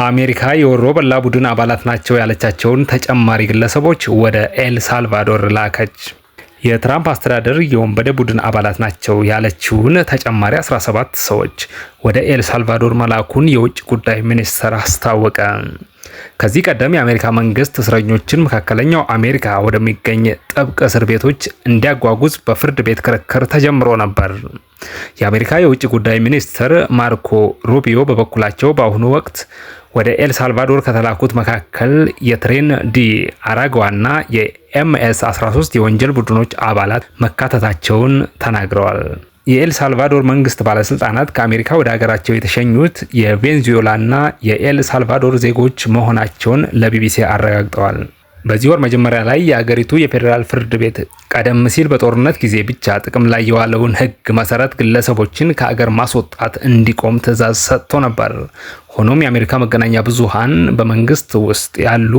አሜሪካ የወሮ በላ ቡድን አባላት ናቸው ያለቻቸውን ተጨማሪ ግለሰቦች ወደ ኤል ሳልቫዶር ላከች። የትራምፕ አስተዳደር የወንበዴ ቡድን አባላት ናቸው ያለችውን ተጨማሪ 17 ሰዎች ወደ ኤል ሳልቫዶር መላኩን የውጭ ጉዳይ ሚኒስቴር አስታወቀ። ከዚህ ቀደም የአሜሪካ መንግስት እስረኞችን መካከለኛው አሜሪካ ወደሚገኝ ጥብቅ እስር ቤቶች እንዲያጓጉዝ በፍርድ ቤት ክርክር ተጀምሮ ነበር። የአሜሪካ የውጭ ጉዳይ ሚኒስትር ማርኮ ሩቢዮ በበኩላቸው በአሁኑ ወቅት ወደ ኤል ሳልቫዶር ከተላኩት መካከል የትሬን ዲ አራጓና የኤምኤስ 13 የወንጀል ቡድኖች አባላት መካተታቸውን ተናግረዋል። የኤል ሳልቫዶር መንግስት ባለስልጣናት ከአሜሪካ ወደ ሀገራቸው የተሸኙት የቬንዙዌላና የኤል ሳልቫዶር ዜጎች መሆናቸውን ለቢቢሲ አረጋግጠዋል። በዚህ ወር መጀመሪያ ላይ የአገሪቱ የፌዴራል ፍርድ ቤት ቀደም ሲል በጦርነት ጊዜ ብቻ ጥቅም ላይ የዋለውን ሕግ መሰረት ግለሰቦችን ከአገር ማስወጣት እንዲቆም ትዕዛዝ ሰጥቶ ነበር። ሆኖም የአሜሪካ መገናኛ ብዙሃን በመንግስት ውስጥ ያሉ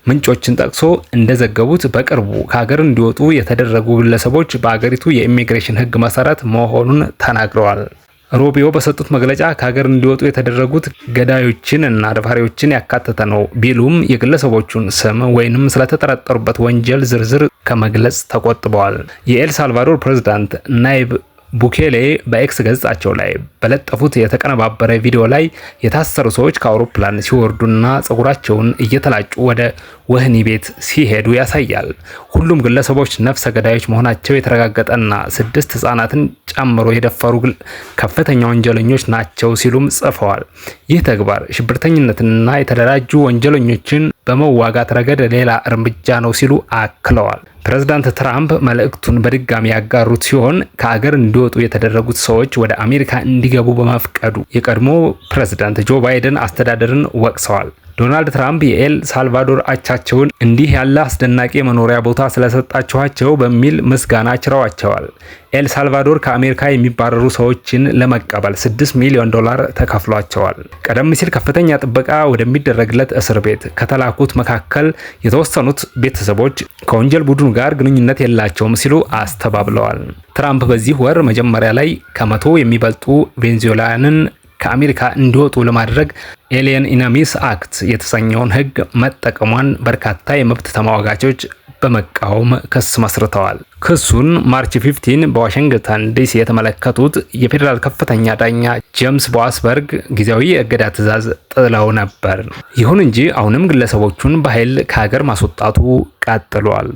ምንጮችን ጠቅሶ እንደዘገቡት በቅርቡ ከሀገር እንዲወጡ የተደረጉ ግለሰቦች በአገሪቱ የኢሚግሬሽን ሕግ መሰረት መሆኑን ተናግረዋል። ሩቢዮ በሰጡት መግለጫ ከሀገር እንዲወጡ የተደረጉት ገዳዮችን እና ደፋሪዎችን ያካተተ ነው ቢሉም የግለሰቦቹን ስም ወይንም ስለተጠረጠሩበት ወንጀል ዝርዝር ከመግለጽ ተቆጥበዋል። የኤል ሳልቫዶር ፕሬዝዳንት ናይብ ቡኬሌ በኤክስ ገጻቸው ላይ በለጠፉት የተቀነባበረ ቪዲዮ ላይ የታሰሩ ሰዎች ከአውሮፕላን ሲወርዱና ፀጉራቸውን እየተላጩ ወደ ወህኒ ቤት ሲሄዱ ያሳያል። ሁሉም ግለሰቦች ነፍሰ ገዳዮች መሆናቸው የተረጋገጠና 6 ህጻናትን ጨምሮ የደፈሩ ከፍተኛ ወንጀለኞች ናቸው ሲሉም ጽፈዋል። ይህ ተግባር ሽብርተኝነትንና የተደራጁ ወንጀለኞችን በመዋጋት ረገድ ሌላ እርምጃ ነው ሲሉ አክለዋል። ፕሬዝዳንት ትራምፕ መልእክቱን በድጋሚ ያጋሩት ሲሆን ከአገር እንዲወጡ የተደረጉት ሰዎች ወደ አሜሪካ እንዲገቡ በመፍቀዱ የቀድሞ ፕሬዝዳንት ጆ ባይደን አስተዳደርን ወቅሰዋል። ዶናልድ ትራምፕ የኤል ሳልቫዶር አቻቸውን እንዲህ ያለ አስደናቂ መኖሪያ ቦታ ስለሰጣችኋቸው በሚል ምስጋና ችረዋቸዋል። ኤል ሳልቫዶር ከአሜሪካ የሚባረሩ ሰዎችን ለመቀበል $6 ሚሊዮን ተከፍሏቸዋል። ቀደም ሲል ከፍተኛ ጥበቃ ወደሚደረግለት እስር ቤት ከተላኩት መካከል የተወሰኑት ቤተሰቦች ከወንጀል ቡድኑ ጋር ግንኙነት የላቸውም ሲሉ አስተባብለዋል። ትራምፕ በዚህ ወር መጀመሪያ ላይ ከ100 የሚበልጡ ቬንዙዌላውያንን ከአሜሪካ እንዲወጡ ለማድረግ ኤሊየን ኢነሚስ አክት የተሰኘውን ሕግ መጠቀሟን በርካታ የመብት ተሟጋቾች በመቃወም ክስ መስርተዋል። ክሱን ማርች 15 በዋሽንግተን ዲሲ የተመለከቱት የፌዴራል ከፍተኛ ዳኛ ጄምስ ቦስበርግ ጊዜያዊ የእገዳ ትዕዛዝ ጥለው ነበር። ይሁን እንጂ አሁንም ግለሰቦቹን በኃይል ከሀገር ማስወጣቱ ቀጥሏል።